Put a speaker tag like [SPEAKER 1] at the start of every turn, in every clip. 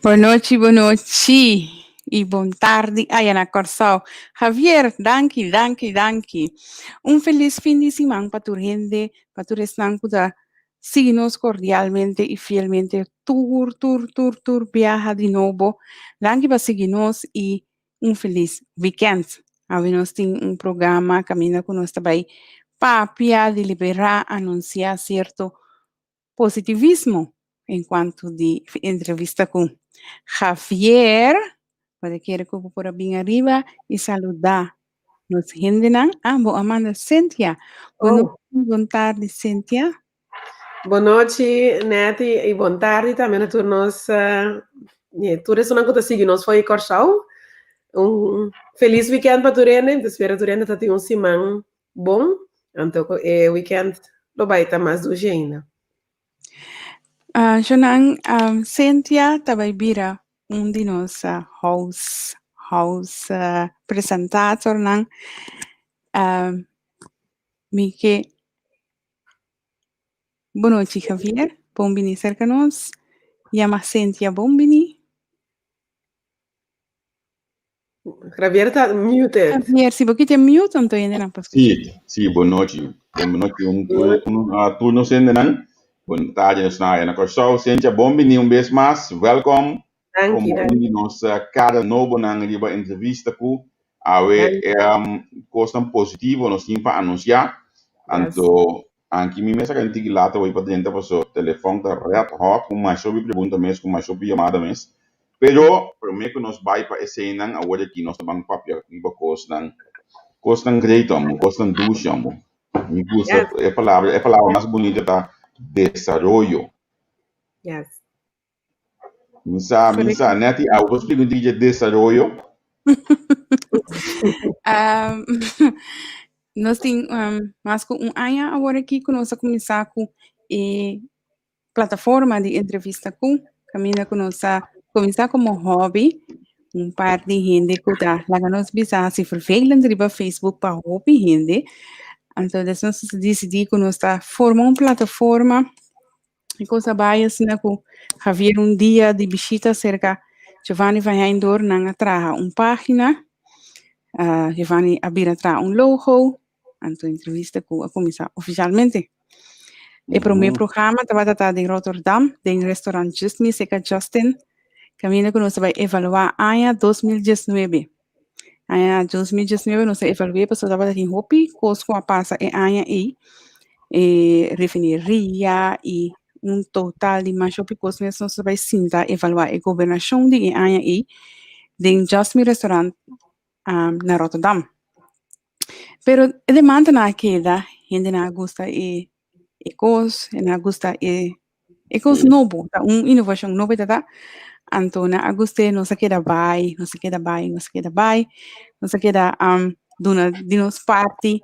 [SPEAKER 1] Boa noite e bom tarde, Ayana Corsao. Javier, danke. Feliz fin de semana para tu gente, para tu restante da síguenos cordialmente y fielmente. Tour, viaja de nuevo. Danke para seguirnos y feliz weekend. Habemos un programa, Camina con nuestra bay, papia, deliberar, anunciar cierto positivismo en cuanto de entrevista con Javier. Pode querer que eu por bem arriba e saludar. Nos rendenan, boa Amanda Cynthia.
[SPEAKER 2] Oh,
[SPEAKER 1] Boa tarde, Cynthia.
[SPEAKER 2] boa noite, Neti, e boa tarde também a todos nós. Todos não conta seguir nós foi Corchal. Feliz weekend para Turene. Espero que Turene tenha semana bom. Então, weekend lo vai estar mais do ainda.
[SPEAKER 1] Jonang, Cynthia tabaybira de nossa house presentator nang Mike. Boa noite, Javier. Bombini cerca nós. Llama Cynthia Bombini.
[SPEAKER 2] Javier está muted.
[SPEAKER 1] Javier, se você tem mute, não estou entendendo.
[SPEAKER 3] Sì, buonanotte. Buonanotte, turno sendenan. Boa tarde, nós na Ana Corsol. Sentia bombini vez mais. Welcome.
[SPEAKER 2] Thank you.
[SPEAKER 3] Como nossa cada novo na riba entrevista com awe coisa positivo nós temos para anunciar. Então, aqui me mesa que tiki lata vai para dentro para o telefone da red hot com mais sobre pergunta mesmo, com mais sobre chamada mesmo. Pero, primeiro que nós vai para esse nan, agora aqui nós também papel riba coisa great amo, coisa dulce amo. Me gusta, é a palavra mais bonita da desarrollo.
[SPEAKER 2] Yes.
[SPEAKER 3] Misa, Neti, eu vou explicar o que é desarrollo.
[SPEAKER 1] Nós temos mais com ano agora aqui que nós começar com a plataforma de entrevista com caminha com nossa começar como hobby par de gente que está lá nos bisa se vervelend riba Facebook para hobby gente então nós decidimos que nós está formar uma plataforma e coisa vai assim com Javier dia de visita cerca Giovanni vai ainda na traga página Giovanni abrir atrás logo então entrevista com a começar oficialmente. E para o meu programa estava em Rotterdam, em restaurante Just Me, seca Justin, caminho que nós vai evaluar ano 2019. Ano 2019 nós evaluamos para estava em Hopi, coisa com a passa e ano e refineria e total de mais Hopi coisa nós vai sinta evaluar a governação de ano e em Just Me restaurante na Rotterdam. Pero demanda na queda, gente na gusta coisa, na gusta coisa novo, inovação nova tá? Então, na agosto não se queda vai, não se queda dona de nos parte,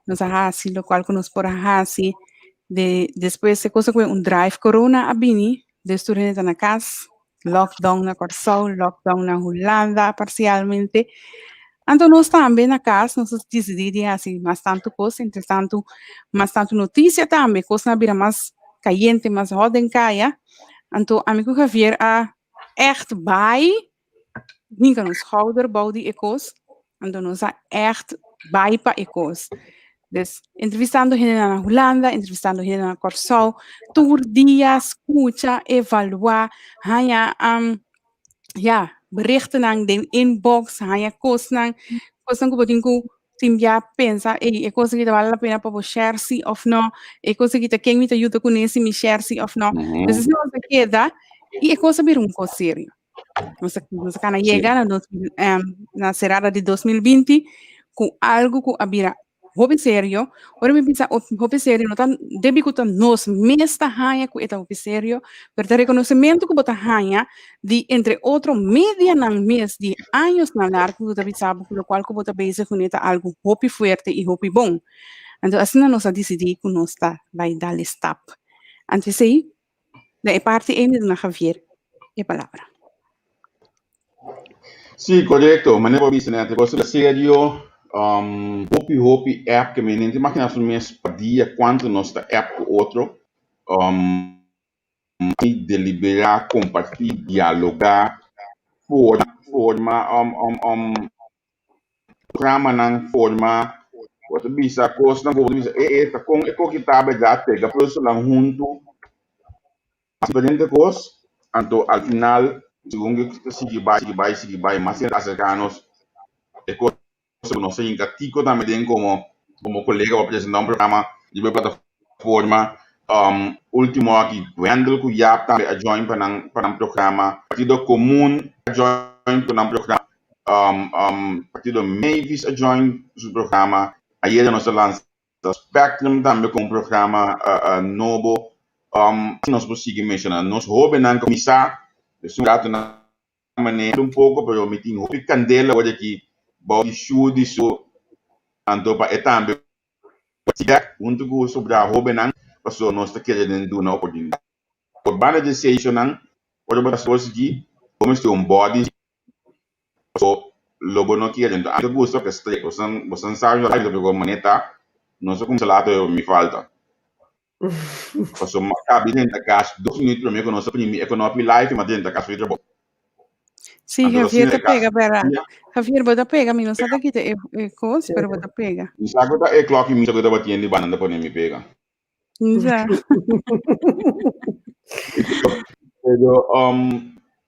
[SPEAKER 1] nos arrasi, lo qual que nos por arrasi, depois se coisa com drive corona abini, destruindo na casa, lockdown na Corsol, lockdown na Holanda parcialmente. Então, nós também na casa, nós decidimos assim, mais tanto coisa, entretanto, mais tanto notícia também, coisa na vira mais caliente, mais roda em caia. Então, amigo Javier, echt bij, niet aan ons schouder bouw die ecos, então nós echt bij para ecos. Dus, entrevistando gente na Holanda, entrevistando gente na Corsol, tour dias, escucha, evaluar, berichten aan de inbox, coisas que podem tim já pensa, e coisa que vale a pena para você share se ou não, e coisa que quem me ajuda com esse me share se ou não. Então, se não se queda, e é coisa vir coisa sério. Nós can chegar na cerrada de 2020 com algo que abira hobby sério. Ora me pensa hobby sério, não tá deve que nós mesta hanha com eta hobby sério, pero reconhecimento que bota hanha de entre outro media na mês de anos na largo da sabe com o qual que bota base com eta algo hobby forte e hobby bom. Então assim nós decidimos que nós tá vai dar step. Antes aí, da parte ainda na Javier, a palavra.
[SPEAKER 3] Sì, corretto, ma ne può essere cosa serio, Hopi app che mi non ti macchina sul mio spadia quanto nostra app con altro, deliberar, compartir, dialogar, forma programa ng forma watu bisa course na watu bisa tá com kita já pega pessoas lá junto diferente course então al final segundo que sigue vai mas acercarnos e course não sei engatico também como colega para apresentar programa de plataforma último aqui Wendel que já também a join para programa partido comum a join para programa partido Mavis a join su programa. Ayer nós lançamos Spectrum também com um programa novo. Nós conseguimos mencionar. Nós roubamos começar. Isso gato na maneira pouco, mas eu me tenho roubo candela hoje aqui. Body show disso. Então, para também junto com sobre a roubamos, passou nós está querendo dar uma oportunidade. Urbanization, hoje para as coisas aqui, vamos ter body. So, logo não quero, então, eu gosto que estre, você sabe já que eu maneta, não sei como se lá me falta. Passou uma cabe dentro da casa, 2 minutos para mim que nós primeiro economic life, mas dentro da casa foi trabalho.
[SPEAKER 1] Sim, Javier te pega, pera. Javier, bota pega, mi não sabe aqui te coisa, pero bota pega.
[SPEAKER 3] E sabe que é clock me sabe que eu tinha de banana para me pega.
[SPEAKER 1] Exato.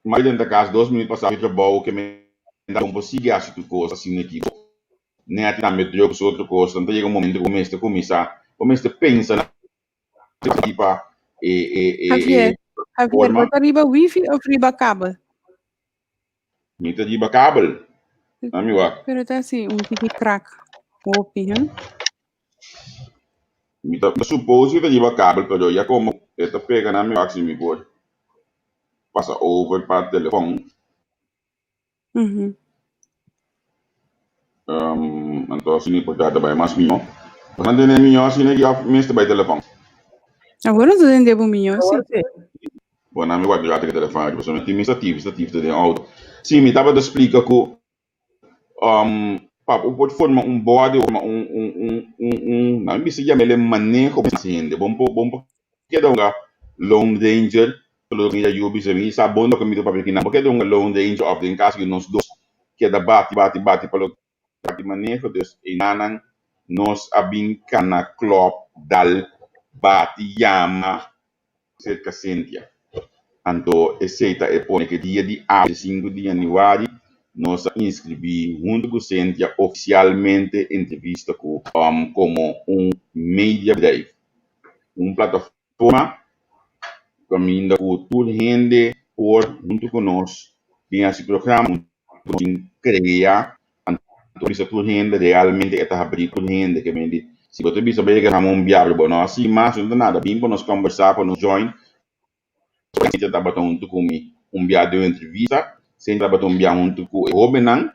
[SPEAKER 3] Mas dentro da casa 2 minutos passava de trabalho que me dá conseguir achar coisa assim aqui. Nem a tirar medo de outra coisa, então chega um momento que começa a pensar na tipo
[SPEAKER 1] Javier, bota arriba wifi ou arriba cabo?
[SPEAKER 3] Mita de cabo. Amigo.
[SPEAKER 1] Pero tá assim, tiki crack. Opi, hein?
[SPEAKER 3] Mita supose que de cabo, pero já como esta pega na minha axi me pode. Passa over para o telefone. Então assim pode dar bem mais minho. Quando tem minho assim que eu me está by telefone.
[SPEAKER 1] Agora tu tem debo minho assim.
[SPEAKER 3] Bom, na minha guarda que telefone, você não tem ativo de auto. Sim, me tava explica que papo pode formar body não me se chama ele manejo paciente bom que dá long danger pelo que já eu vi se sabe bom que me do papel que não porque dá long danger of the caso que nós dois que da bate pelo manejo dus inanan nós abin kana club dal bate yama cerca sentia anto eceita e pone que dia de 5 de januário nós inscrevi junto com o Cynthia oficialmente entrevista como media drive, plataforma caminho com toda gente por junto com nós tem esse programa criar então isso toda gente realmente está abrir toda gente que me se você bisa bem que ramon viável bom nós assim mas não nada bem para nós conversar para nos join Cynthia está batendo comigo viado entrevista sempre vai enviar junto com o Robenan,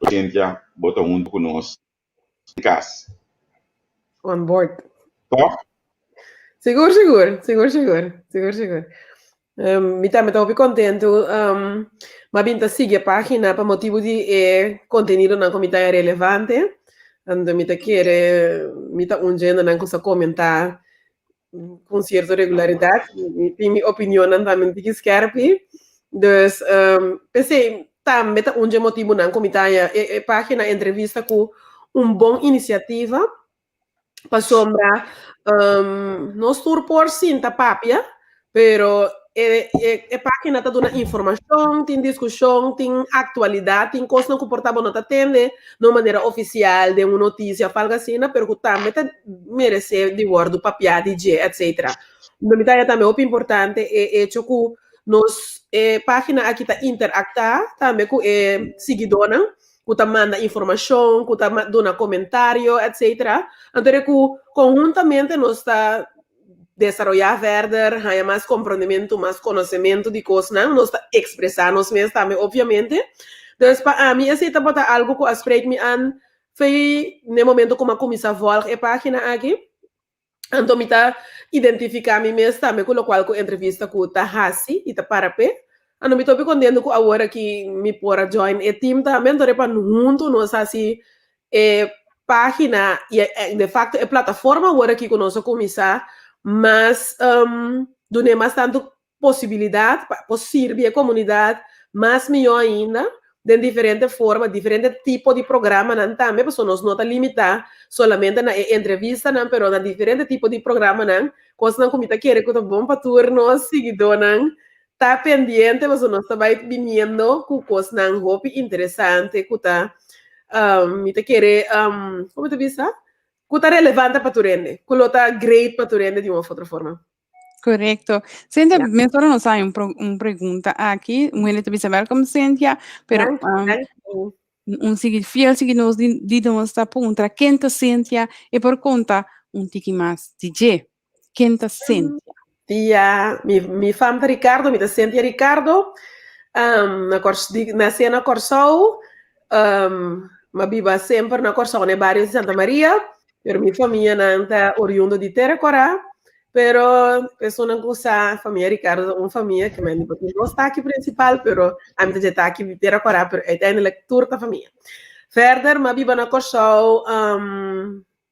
[SPEAKER 3] a gente bota junto com nós em casa.
[SPEAKER 2] On board.
[SPEAKER 3] Tá?
[SPEAKER 2] Seguro. Me também estou contente. Mas bem, sigue a página para motivo de conteúdo na comunidade relevante. Então, me quer, um gênero não consegue comentar com certa regularidade. Tem minha opinião também de esquerpe. Dus, pensei, também um motivo não comitária página entrevista com bom iniciativa para sombra não estou por cinta papia, pero a página está dando informação, tem discussão, tem atualidade, tem coisa que o portavoz não atende de maneira oficial de uma notícia, algo assim, pero também merece de word papia, DJ, etc. Comitária também é importante hecho que nos página aqui está interacta também com seguidora que está manda informação que está dando comentário etc então que conjuntamente nós está desenvolver verder há mais compreendimento mais conhecimento de coisas nós está expressar nós mesmos também obviamente então para mim esse está botar algo que spreekt me aan foi no momento como começar a voltar a página aqui então, me identificar me mesmo também com o qual com entrevista com o Tahasi e Taparape. Então, me estou contando com agora que me pôr join o time também, então, para junto, nós assim, página, e de facto, a plataforma agora que conosco começar, mas, não é mais tanto possibilidade para servir a comunidade mais melhor ainda, de diferente forma, diferente tipo de programa, não também, porque nós não está limitar solamente na entrevista, não, pero na diferente tipo de programa, não, coisa não comita querer que tá bom para turnos, seguidor, não, tá pendiente, mas nós está vindo com coisa não, hope interessante, que tá, mita querer, como te visa? Que tá relevante para turende, que tá great para turende de uma outra forma.
[SPEAKER 1] Correcto. Cynthia,
[SPEAKER 2] Yeah.
[SPEAKER 1] nosotros nos hay una pregunta aquí. Muy te dice welcome, Cynthia, pero un fiel seguidor de nuestra punta, quinta Cynthia, y por conta un tiki más DJ. Quinta Cynthia.
[SPEAKER 2] Tia, mi fam Ricardo, mi Cynthia Ricardo, nasci na Corsou, ma viva sempre na Corsou, ne barrio de Santa Maria, pero mi família nanta oriundo de Terracorá, pero es una cosa, família Ricardo, uma família que não está aqui principal, pero a mim já está aqui de Terracorá, pero uiteindelijk toda família. Verder, ma viva na Corsou,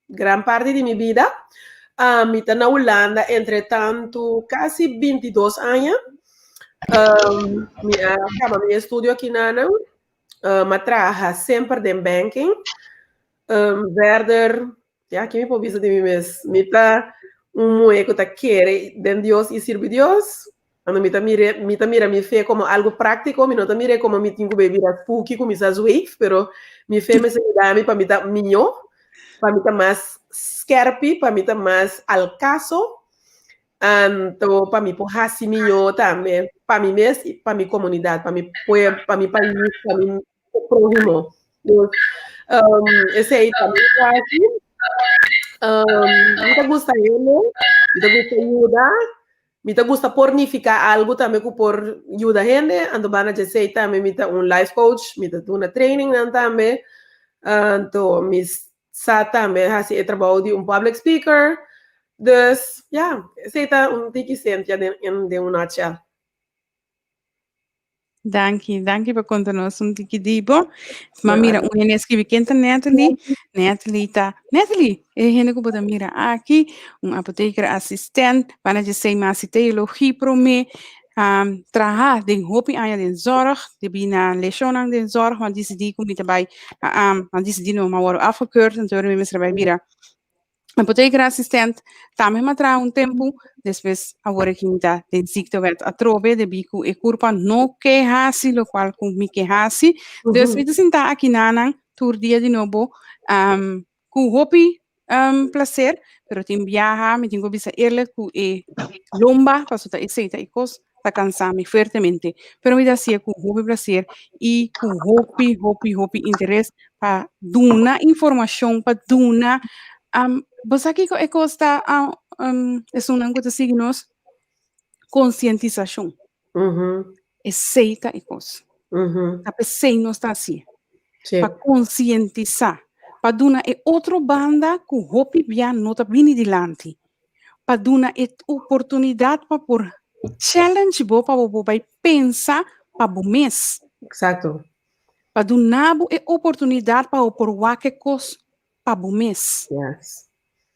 [SPEAKER 2] gran parte de minha vida, mi está na Holanda, entretanto, quase 22 anos. Mi estudio aqui na me trabalha sempre em banking. Verder, aqui me povisa de mim mesmo. Mi está moeco que quer de Deus e servir Deus. Quando mi mira mi fe como algo práctico, mi no mira como mi tengo que beber a puki como mis wave, pero mi fe me seguirá a mí para mi ta minho, para mi ta mais skerpi, para mim tá mais al caso, então para mim por assim minho também, para mim mesmo e para minha comunidade, para mim país, para mim próximo. Esse aí também quase, me gusta ele, me gusta ajudar, me gusta pornificar algo também que por ajudar a gente, então bana já sei também me tá life coach, me tá uma training também, então me sa também assim trabalho de public speaker, dus ja, sei tá tiki Cynthia de nutshell.
[SPEAKER 1] Danke por contarnos un tiki dibo. Ma mira, un escribe quinta Natalie, gente que puede mira aquí, un apoteker assistent, para je sei maar teologie pro me, traha den hopi aan den zorg, de bina lesion aan den zorg, want die komt erbij, want die no maar worden afgekeurd, en toen we mensen erbij mira. Apoteker assistent, também matra tempo, depois agora que ainda tem ziekte atrobe, de bico e curpa no que hasi, lo qual com me que hasi, dus we sentar aqui nanang, tour dia de novo, com hopi placer, pero tem viaja, me tengo bisa irle ku e lomba, paso ta aceita e cos, ta cansame fuertemente, pero me da sia com hopi placer e com hopi interesse para duna informação, para duna você aqui é costa é uma coisa signos conscientização. Aceita e coisa. A pessoa não está assim. Para conscientizar, para dar outra banda que o hopi bia não está vindo adiante, para dar oportunidade para por challenge bo para bo vai pensar para o mês.
[SPEAKER 2] Exato.
[SPEAKER 1] Para dar oportunidade para por qualquer coisa para o mês.
[SPEAKER 2] Yes.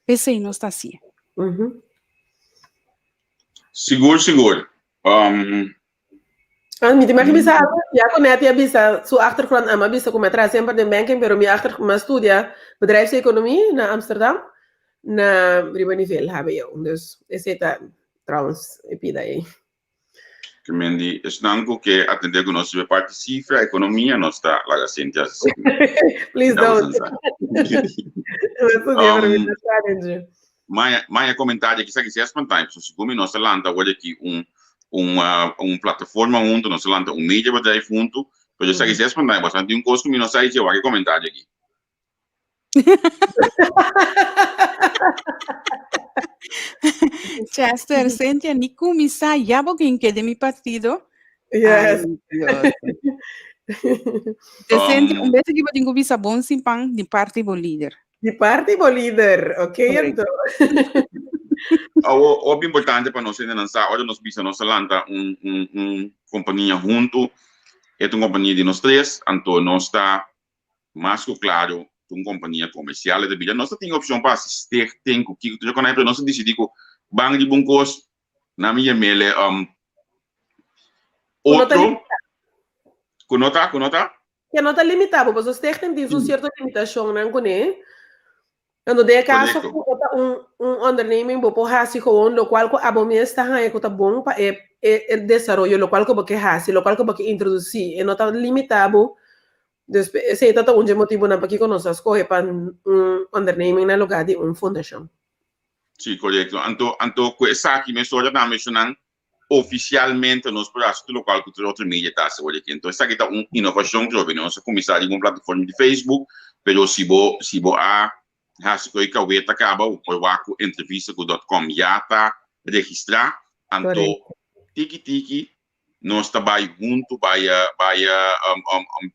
[SPEAKER 1] Pensei não está assim.
[SPEAKER 3] Seguro.
[SPEAKER 2] Mi te imagino bisa, ja kon net ja bisa, so achtergrond aan bisa kom tra sempre de banking, pero mi achtergrond studia bedrijfseconomie na Amsterdam, na primo nível HBO. Dus esse tá trouwens epida aí.
[SPEAKER 3] Que mendi estanco que atender que nós participa a economia nós está lá Cynthia.
[SPEAKER 2] Please don't.
[SPEAKER 3] Mas comentário que sabe se é espantável, se como nós landa hoje aqui plataforma junto, nós landa mídia bedrijf junto, mas sabe se é espantável, bastante custo que nós sai de qualquer comentário aqui.
[SPEAKER 1] Chester, Cynthia, ni kumisa yabo que de mi partido.
[SPEAKER 2] Yes.
[SPEAKER 1] Cynthia, un beso que eu tenho visa bom simpang de partido líder.
[SPEAKER 2] De partido líder, ok, então.
[SPEAKER 3] O importante para nós ainda lançar, olha nós bisa nós lança companhia junto, é uma companhia de nós três, então nós está mais que claro uma companhia comercial de vida, nós tem opção para assistir, tem que já quando nós decidimos bang de bom custo, na minha mele Outro, conota?
[SPEAKER 2] Que não está limitado, mas os técnicos têm uma certa limitação, não é? Quando de caso onderneming bo hasi ko on lo qual ko abo mi está ha ko ta bom pa desarrollo lo qual ko bo que hasi lo qual ko bo que introduzir e não está limitado se tá um motivo na para que conosco escolhe para onderneming na lugar de fundação.
[SPEAKER 3] Sim, correto. Anto essa aqui me só já mencionando oficialmente nos projetos do local que outra mídia tá se olha aqui. Então essa aqui tá uma inovação que eu venho nossa comissária de uma plataforma de Facebook, mas se bo a Hasi ko ikaw weta ka ba o wako entrevista ko.com já tá registrar anto tiki nós trabalha junto vai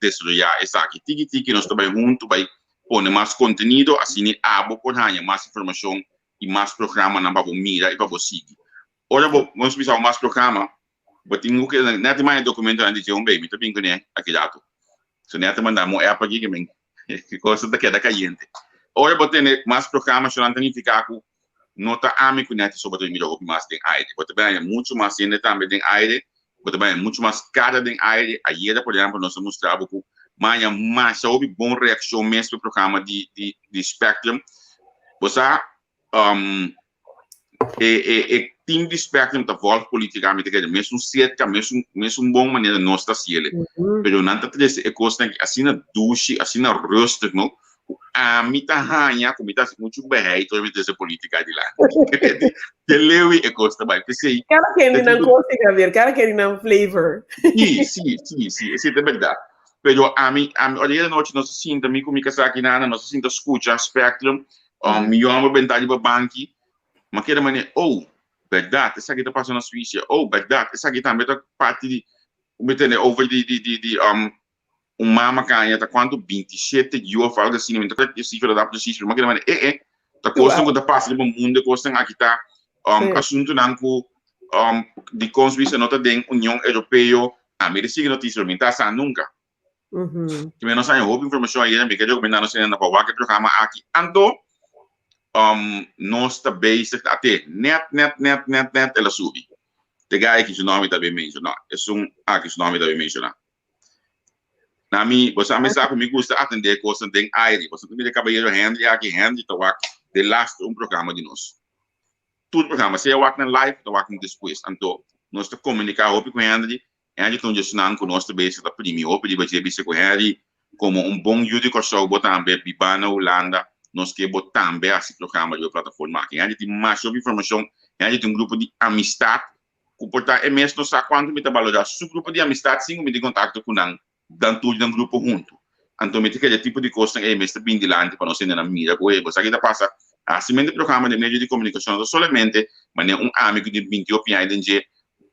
[SPEAKER 3] desarrollar essa aqui tiki nós trabalha junto vai pôr mais conteúdo assim abo por ganhar mais informação e mais programa na para mira e para seguir. Ora vamos pensar mais programa, vou ter que net mais documento na dizer bem, tá bem que né aqui dato. Se net mandar mo app aqui que coisa da queda caliente. Ora vou ter mais programas só não ficar com nota amigo net sobre o melhor mais tem aire. Vou ter muito mais ainda também tem aire. Vou ter muito mais cara tem aire. Aí por exemplo nós mostramos com mais sobre bom reação mesmo programa de Spectrum. Você team de Spectrum tá volta politicamente que mesmo cerca mesmo bom maneira nós tá ciele. Pero não tá três coisa assim na duche, assim na rosto, não. A mita hanya comita muito bem todo essa política de lá que lewi e costa vai que sei
[SPEAKER 2] cara que não consiga ver cara que não flavor
[SPEAKER 3] sim é verdade pero a mim olha noite nós sinta me comica aqui nana nós sinta escuta Spectrum me amo ventagem para banque mas que maneira verdade essa aqui tá passando na Suíça verdade essa aqui também tá parte de metendo over de mama canha tá quanto 27 dias fala assim não tá que cifra da cifra mas que maneira tá coisa que tá passando no mundo coisa aqui tá assunto não com de consumir nota da União Europeia a merece notícia não tá sa nunca que menos aí houve informação aí né que eu comendo não sei na para que programa aqui ando nós tá base até net ela sube te gai que o nome também mencionar é que o nome também mencionar na mim você me sabe me gusta atender coisas tem aire você também cabalheiro Henry aqui tá de last programa de nós tudo programa se eu na live tá depois então nós tá comunicar com Henry estão gestionando com nós base da primeiro pedir para você com Henry como bom judico só botar também Bibana Holanda nós que botar também esse programa de plataforma aqui a gente tem mais informação a gente tem grupo de amistade comportar mesmo não sabe quanto me tá valorar seu grupo de amistade sim me de contato com não dan tudo um grupo junto então me tem aquele tipo de coisa que é mesmo bem dilante para nós ainda na mira você aqui tá passa assim de programa de meio de comunicação somente mas amigo de 20 opiniões de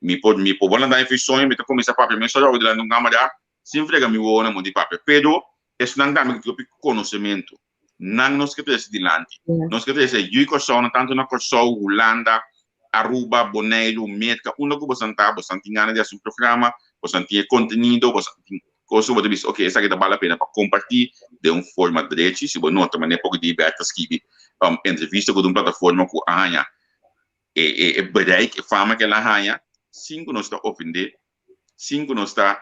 [SPEAKER 3] me pode dar informações me tá começar papel me só jogo de lá no câmera sem fregar me vou na mão de papel pero isso não dá muito conhecimento não nos que ter dilante nós que ter eu corção tanto na corção Holanda Aruba Bonaire Merca que você tem ganas de um programa você tem conteúdo você tem coisa você diz ok essa aqui vale a pena para compartilhar de forma direta se você não também pouco de aberta escrever entrevista com uma plataforma com a Hanha e bereik e fama que ela Hanha 5 não está ofender 5 não está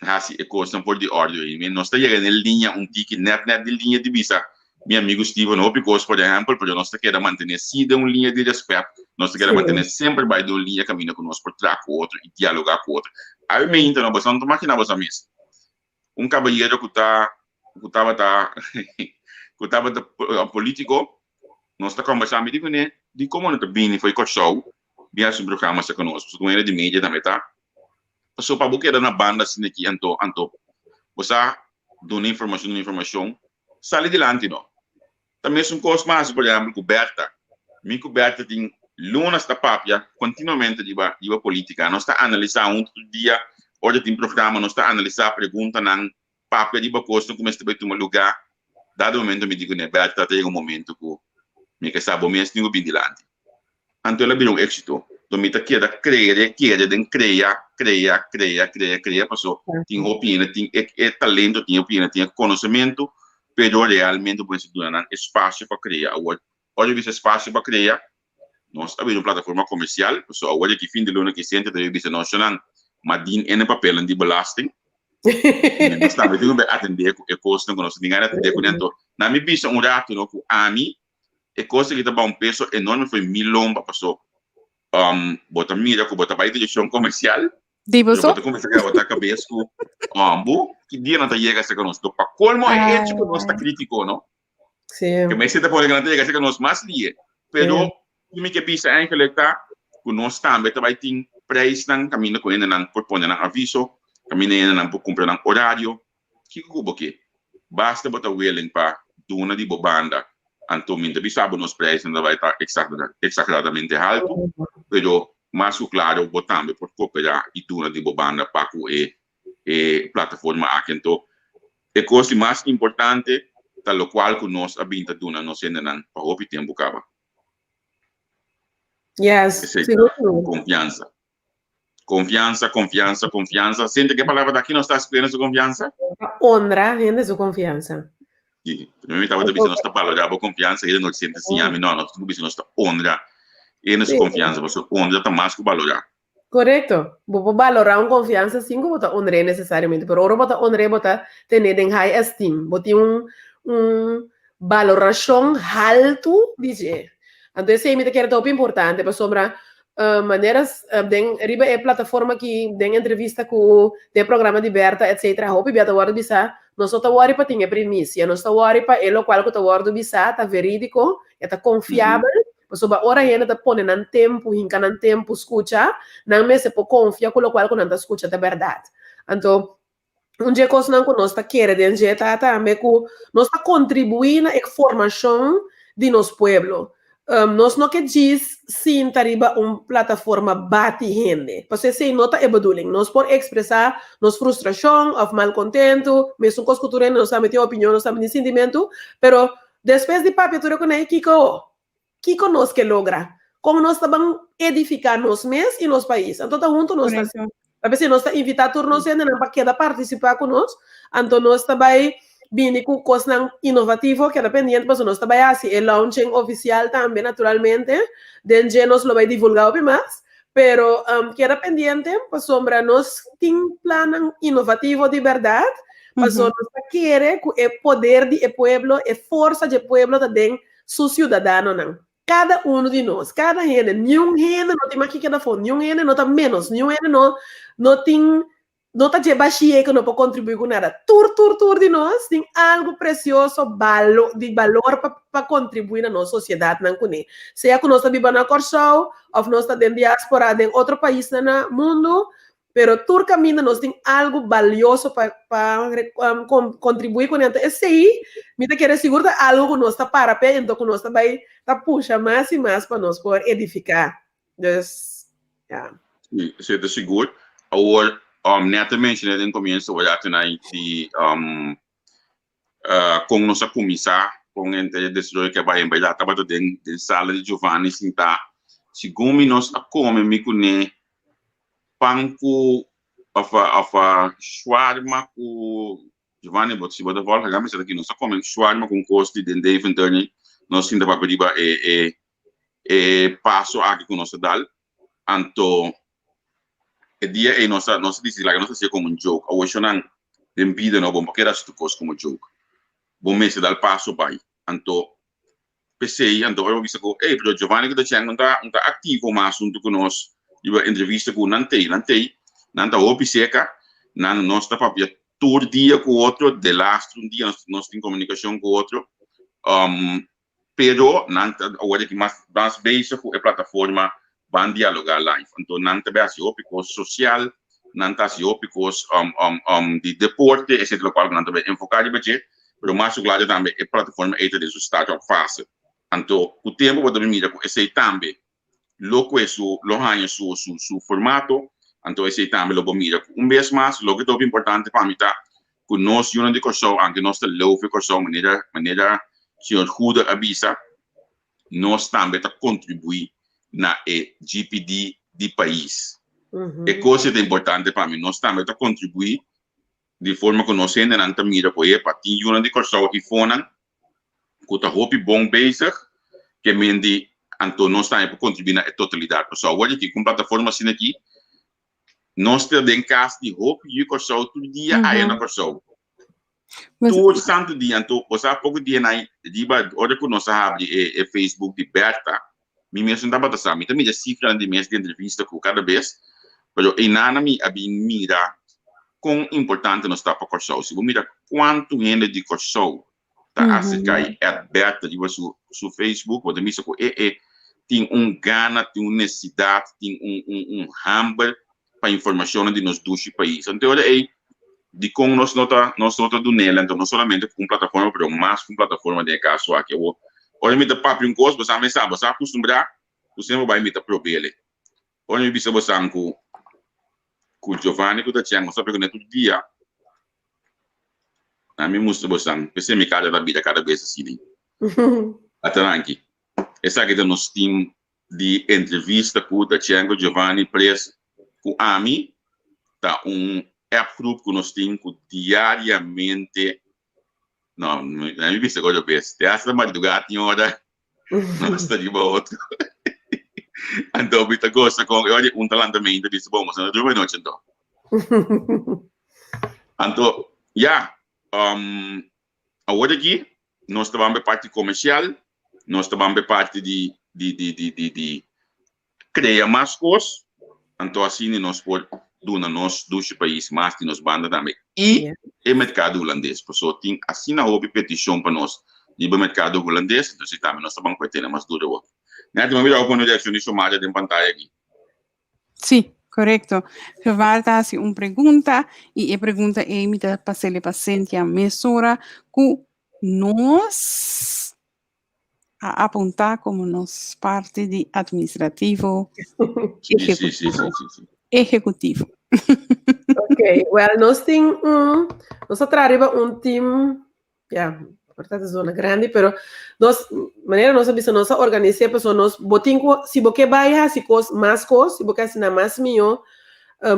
[SPEAKER 3] assim e coisa por de ordem e não está chegando em linha ticket net de linha de visa meu amigo Steven Opicos por exemplo porque nós queremos manter sida linha de respeito nós queremos manter sempre vai de linha caminho conosco por trás com o outro e dialogar com o outro aí me então nós não máquina você mesmo caballeiro que estava político nós está conversando de como não está bem foi show via sobre o programa conosco com ele de mídia também tá passou para boca na banda assim aqui anto você dona informação sai dilante não também são coisas mais por exemplo coberta tem lunas da papia continuamente de política nós está analisando todo dia hoje tem programa nós está analisando pergunta na papia de coisa começa a tomar lugar dado momento me digo né Berta tem momento que me que sabe mesmo tenho bem dilante então ela virou êxito então me tá queda criar passou tem opinião tem talento tem opinião tem conhecimento pero realmente você dá espaço para criar hoje esse espaço para criar nós abrimos uma plataforma comercial pessoal hoje que fim de luna que sente da revista nacional maar die in een papel en die belasting. Nós também temos que atender o custo que nós temos que atender com dentro. Na minha visão, um rato no que a mim, o custo que está um peso enorme foi milhão para pessoa. Bota mira que bota para direção comercial.
[SPEAKER 1] Dibo so?
[SPEAKER 3] Bota começar a botar cabeça com que dia não está chegando a ser conosco. Para colmo é ético nós está crítico, não?
[SPEAKER 2] Sim.
[SPEAKER 3] Que me senta por que não chega a ser conosco mais dia. Pero o que pensa é que ele está que nós também vai ter preço não caminho com ele não por pôr não aviso. Caminhando não por cumprir um horário, que cubo que basta botar willing para duna de bobanda, antomamente bisabo nos preços não vai estar exageradamente alto, pero mais claro botando por cooperar e duna de bobanda para que plataforma aqui então é coisa mais importante, tal qual que nós habita duna nós ainda não para o tempo acaba.
[SPEAKER 2] Yes.
[SPEAKER 3] Confiança. Confiança. Sente que a palavra daqui não está escrevendo sua confiança?
[SPEAKER 2] Honra, gente, sua confiança.
[SPEAKER 3] Sim. Eu estava dizendo, nós estamos falando de confiança, ele não sente assim, a mim não, nós estamos dizendo, nós estamos honra. E nessa confiança, você honra está mais que valorar.
[SPEAKER 2] Correto. Vou valorar uma confiança, sim, que você honra necessariamente, mas agora você honra, você tem em high esteem, você tem valoração alto, dizer. Então, esse é muito importante, para sobre maneiras riba é plataforma que tem entrevista com tem programa de Berta etc. Hope biata word bisa nós só word para tinha primícia nós só word para ele qual que word bisa tá verídico tá confiável sobre hora ainda tá pone nan tempo hinca nan tempo escuta não me se pode confiar com o qual que não tá escuta da verdade então dia coisa não nós tá querer de dia tá também com nós tá contribuindo na formação de nosso pueblo. Nós não que diz sim tariba plataforma bate gente. Porque se nota é bedoeling. Nós por expressar nossa frustração, ou malcontento, mesmo com as culturas, nós também temos opinião, nós também temos sentimento, pero depois de papel, Kiko nós que logra. Como nós estamos edificar nos mês e nos país. Então, tá junto nós. A veces nós está invitar turnos ainda para que participar conosco. Então, nós também viene com coisas inovativas que dependiente pues nós trabalha assim el launching oficial também naturalmente desde nos lo vai divulgar bem mais pero que dependiente pues sombra nós tem plano inovativo de verdade pues nós quer que o poder de pueblo a força de pueblo também su cidadano não cada de nós cada gente nenhum gente não tem mais que cada fone nenhum gente não tá menos nenhum gente não tem não está de baixinha que não pode contribuir com nada. Tur de nós tem algo precioso, de valor para contribuir na nossa sociedade. Seja que nós estamos vivendo na Corsol, ou nós estamos em diáspora em outro país no mundo, pero tur caminho nós tem algo valioso para contribuir com isso. Esse aí, me quer segurar algo que nós está para pé, então que nós vai puxar mais e mais para nós poder edificar. Então,
[SPEAKER 3] Isso é seguro. Agora, netamente no começo olhar também de com nossa comissão com entre decisões que vai embelhar estava dentro da sala de Giovanni sentar segundo nós a comer me conhe panco afa shawarma com Giovanni bot se bota volta gama aqui nós a comer shawarma com costi de Dave Anthony nós sinta para pedir passo aqui com nossa dal anto el día e nossa dice la que nos hacía como un joke o yo no te impide no porque era tu cosa como joke bom mes dal passo pai anto pensei anto eu vi que pero Giovanni que está não tá ativo mais junto com nós iba entrevista com nantei nanta opi seca nós está papia todo dia com outro de last dia nós tem comunicação com outro pero nanta agora que mais base com a plataforma van dialogar live. Então, não tem aspectos social, não tem aspectos de deporte, etc. O qual não tem enfocado em mas mais claro também a plataforma é de startup fase. Então, o tempo pode vir com esse também, logo isso, su formato. Então, esse também lo mira vez mais, logo que é importante para mim tá, que nós unam de corso, aunque nós te louve corso maneira que o juda avisa, nós também tá contribuir na GPD do país. É coisa importante para mim. Nós também contribuir de forma que nós ainda não mira com ele para ter uma de corso e fona que está hopi bom bezig que mendi então nós também para contribuir na totalidade. Pessoal, hoje aqui com plataforma assim aqui nós temos em casa de roupa e o corso todo dia aí no corso. Todo santo dia, então, você há pouco dia na diba, olha que nós abrimos o Facebook de Berta, me mesmo dá para saber, também já cifra de mês de entrevista com cada vez, mas em nada me mira quão importante nós está para corso. Se você mira quanto gente de corso está acerca aí Berta de seu Facebook, ou também se tem gana, tem necessidade, tem hambre para informação de nos dois países. Então, olha aí, de como nós nota do nela, então não somente com plataforma, mas com plataforma de caso aqui. Olha, me dá papo coisa, você sabe, você acostumbrar, você não vai me dar problema. Olha, me bisa você com o Giovanni, que está tinha, só pergunta todo dia. A mim mostra você, você me cada da vida cada vez assim. Até aqui. Essa aqui é o nosso time de entrevista com o Tiago Giovanni Preso, com a mim, tá group que nós temos diariamente. Não me viste agora vez. Te hace madrugada em hora. Não está de outro. Então, eu gosto com olha talentamento disse bom, mas não durmo noite então. Então, agora aqui nós estamos parte comercial, nós estamos parte de criar mais coisas. Então, assim nós podemos nos dois países mais que nos banda também. E o mercado holandês, pessoal, tem assim na petição para nós de mercado holandês, então se também nós estamos com ter mais duro. Né, tem uma opinião de chamada de pantalla aqui.
[SPEAKER 1] Sim, correto. Giovanni se uma pergunta e a pergunta é imita passar paciente a mesura que nós a apontar como nos parte de administrativo executivo.
[SPEAKER 2] Ok, well, nós temos nós trabalhamos time, portanto é zona grande, pero maneira nós sabemos organizar pessoas, nós botamos, se você vai se cos mais cos, se você assina mais melhor,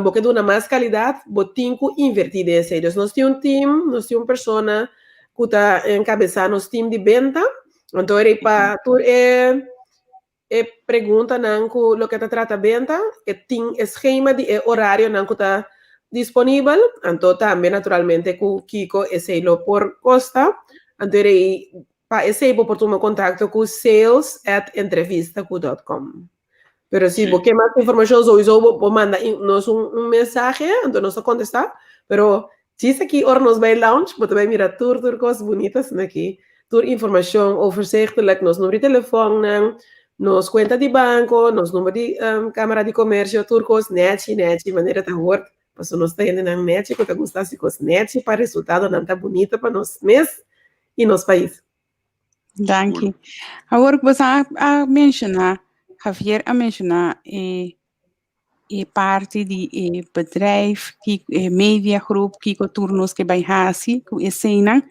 [SPEAKER 2] você dá mais qualidade, botamos invertir esse. Então nós temos time, nós temos pessoa que está encabeçando nosso time de venda, então é para pergunta não que o que trata venda, que tem esquema de horário não que está disponível, então também naturalmente com Kiko esse por costa, então para esse por tomar contato com sales@entrevistacu.com. Pero se você mais informações ou vou mandar nos mensagem, então nós contestar, pero diz aqui hora nos vai lounge, você vai mirar tudo coisas bonitas aqui, tudo informação overzichtelijk, nos número de telefone, nos conta de banco, nos número de câmara de comércio, turcos, net, maneira de work, para nós está indo na net, que está gostando de coisas net, para resultado não está bonita para nós mês e nos país.
[SPEAKER 1] Danke. Agora que você a mencionar, Javier a mencionar parte de bedrijf, media group, que turnos que vai hasi, que cena.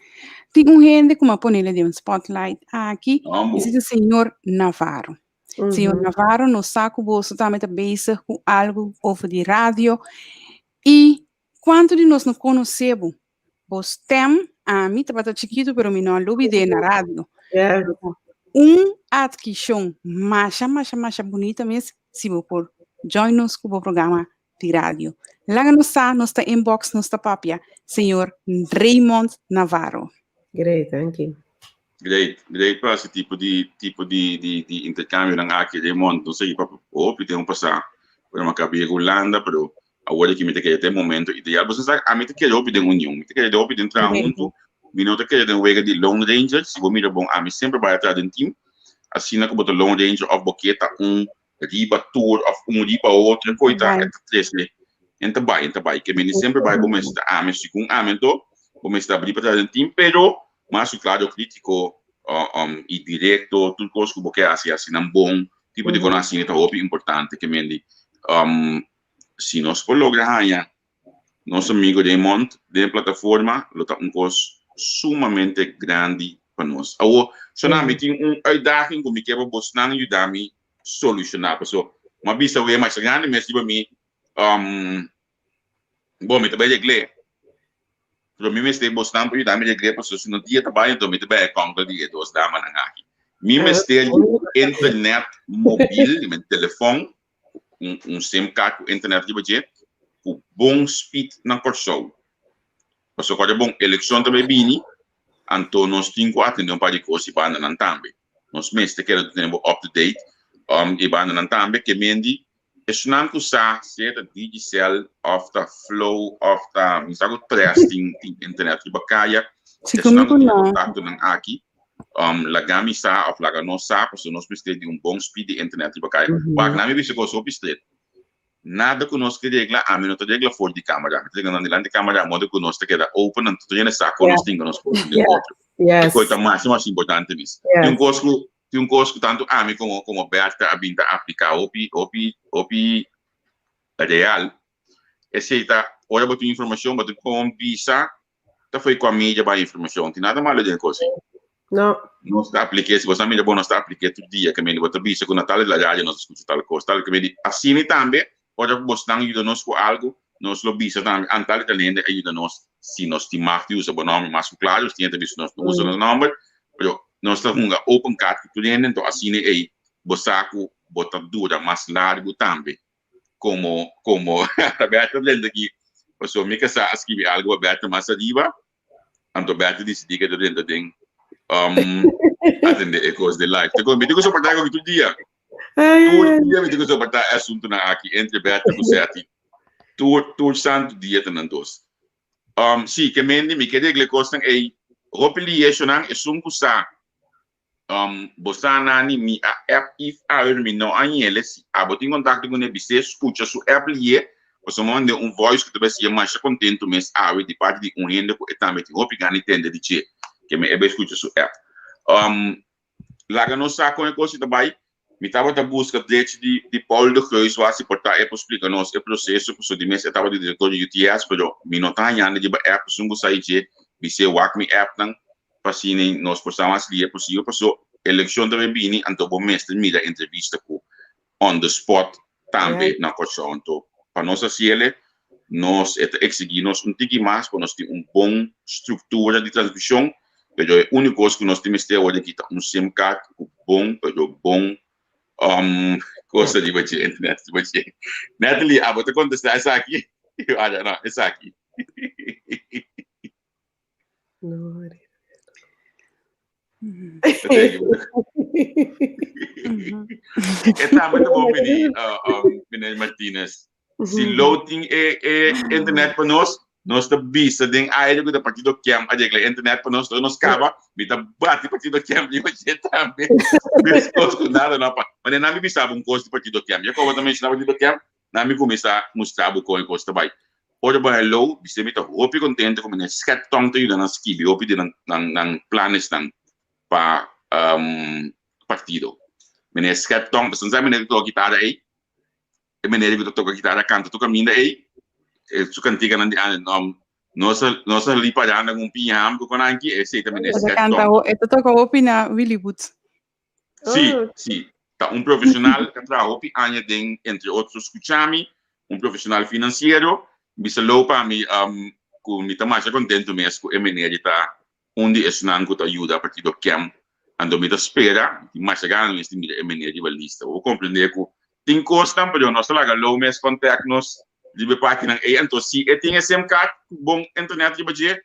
[SPEAKER 1] Tem gente que me põe de spotlight aqui, esse é o senhor Navarro. Senhor Navarro, no saco você também está bezig com algo over de rádio. E quanto de nós não conhecemos, você tem, a mim estava chiquito, pero me não lube de na rádio. Adquisição mais bonita mesmo, se você por join-nos com o programa de rádio. Lá no nossa inbox, nossa papia, senhor Raymond Navarro.
[SPEAKER 2] Great, thank you.
[SPEAKER 3] Great para esse tipo de intercâmbio na aqui de Raymond, não sei para tem passar por uma cabine Holanda, pero agora que me te quer ter momento ideal, você sabe, a mim te quer ouvir de união, me te quer ouvir de entrar junto, me não te quer de wega de Lone Ranger, se você mira bom, a mim sempre vai atrás de um time, assim na como Lone Ranger of boqueta riba tour of riba outra coisa, é três entra vai, que me sempre vai bom estar a mim se com a mim to, bom estar abrir para trás de um time, pero mas claro crítico e direto, tudo coisa que você assim um bom tipo de conhecimento é importante que me se nós por lograr nosso amigo Raymond de plataforma, lo tá coisa sumamente grande para nós. Agora, somente tem uitdaging como que eu vou não ajudar-me solucionar, pessoal. Uma vista é mais grande, mas tipo me bom, me também é para mim, este bostão para ajudar-me a igreja, pessoal, se no dia trabalho, então me também é conta de dois damas na aqui. Me mestre internet móvel, meu telefone, SIM card com internet de budget, com bom speed na corso. Paso quando bom eleição também bini, então nós temos que atender para coisas banda nan também. Nós mesmo queremos ter up to date, e banda nan também que mendi não kusa certa digital of the flow of the misago testing internet di bakaya
[SPEAKER 1] Se comigo não.
[SPEAKER 3] contato ng aqui lagami sa of laga no sa paso nos piste di bom speed di internet di bakaya wag nami bisa ko so piste nada conosco que regla a minuto de regla for di camera te ganando nilante camera modo conosco que da open and tudo sa conosco tinga nos de outro
[SPEAKER 2] Yes.
[SPEAKER 3] coisa mais importante bis tem conosco tanto a mim como Berta a vinda aplicar opi real essa olha botar informação botar com visa tá foi com a mídia para informação tem nada mal de coisa
[SPEAKER 2] No.
[SPEAKER 3] não está aplicando se você a mídia bom não está aplicando todo dia que me botar visa com Natal da rádio nós escuta tal coisa tal que me assim também olha você não ajuda nós com algo nós lo visa também antal de lenda ajuda nós se nós estimar que usa bom nome mais claro se tem visto nós usa o nome pero nós estamos uma open card que tu então assim é bosaco botar dura mais largo também como Roberto lendo aqui pessoa me que sa escrever algo Roberto mais arriba então Roberto disse que dentro tem atender ecos de live te como digo só para dar todo dia me digo só para dar assunto na aqui entre Roberto e Seti todo santo dia tantos sim que me que regle costam é replication é sunkusa bosana ni mi a app if a mi no anyele si abotin contato com ele se escuta su app lhe você manda voice que talvez seja mais contento mas a de parte de rende com também tem opinião entende de que me escuta su app lá no saco é coisa também me tava da busca de Paulo de Cruz se portar é explicar nós o processo de mês estava de diretor de UTS pero me não tá ainda de app sungu sai de se walk me app não pasine nós possamos ler possível passou eleição também bini então bom mestre mira entrevista com on the spot também na coisa então para nós assim nós exigimos tiki mais para nós ter bom estrutura de transmissão pero é único coisa que nós temos ter hoje aqui SIM card bom pero bom coisa de bater internet de bater Natalie a botar contestar essa aqui olha não essa aqui
[SPEAKER 2] No.
[SPEAKER 3] Esta muito bom Pinel Martinez. Se loading internet para nós está vista den aire do partido que a internet para nós cava, me tá bate partido que a gente também. Mesmo nada não, mas não me pensava costo partido que eu como também estava partido que não me começar mostrar o coin costa vai. Ora ba hello, bisa me tá hopi contente como nesse scat tong to na skill, hopi de nan planes nan pa partido. Meneer Schettong, dus dan zijn meneer de gitaar aí. E meneer de toca gitaar canta tu caminha aí. Su cantiga nan nossa lipa já num pinham com aqui, esse também é Schettong.
[SPEAKER 1] Canta, eu toco opina Willy Woods.
[SPEAKER 3] Sim. Tá profissional que trabalha hopi anya den entre outros escuchami, profissional financeiro, bisa lopa mi com mi tá mais contento mesmo e meneer tá onde é não que ajuda a partir do campo ando me espera mas chegando nesse meneer de lista vou compreender que tem costa para nós lá low mes contact nos de parte não é então se tem esse card bom internet de budget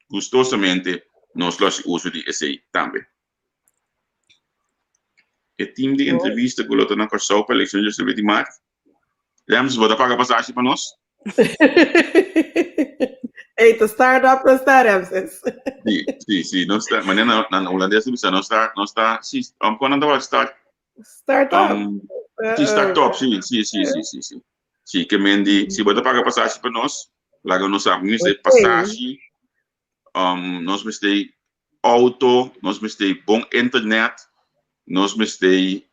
[SPEAKER 3] custosamente nós nós uso de esse também e time de entrevista que lota na corso para eleição de serviço de marca vamos botar pagar passagem para nós
[SPEAKER 2] Eita, startup para startups.
[SPEAKER 3] Sim, não está, mas na holandesa não está, sim, quando andava startup. Startup, sim. Sim, que mendi, se você paga passagem para nós, lá nós sabemos de passagem, nós vamos ter auto, nós vamos ter bom internet, nós vamos ter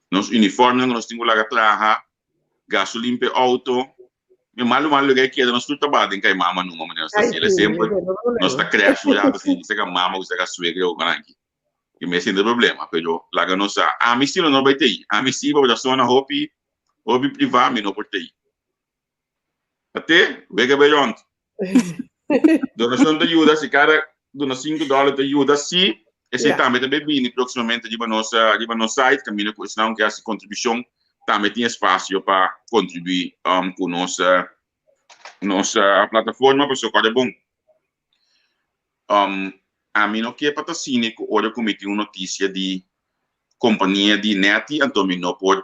[SPEAKER 3] nos uniforme, nós temos lá que trabalhar, gasolina para auto. Malu que é nós tudo trabalho em que mama no momento nós está sempre nós está crescendo já assim se que mama usa que suegra ou garanti que me sente problema pero lá que nós a mim não vai ter a mim sim vai dar só na hobby privado não pode ter até vega bem donação de ajuda se cara dona $5 de ajuda sim esse também bem proximamente de nossa site caminho com isso não que essa contribuição também tem espaço para contribuir com nossa plataforma, por isso é bom. A mim não quer para assim que hoje cometi uma notícia de companhia de net, então não pode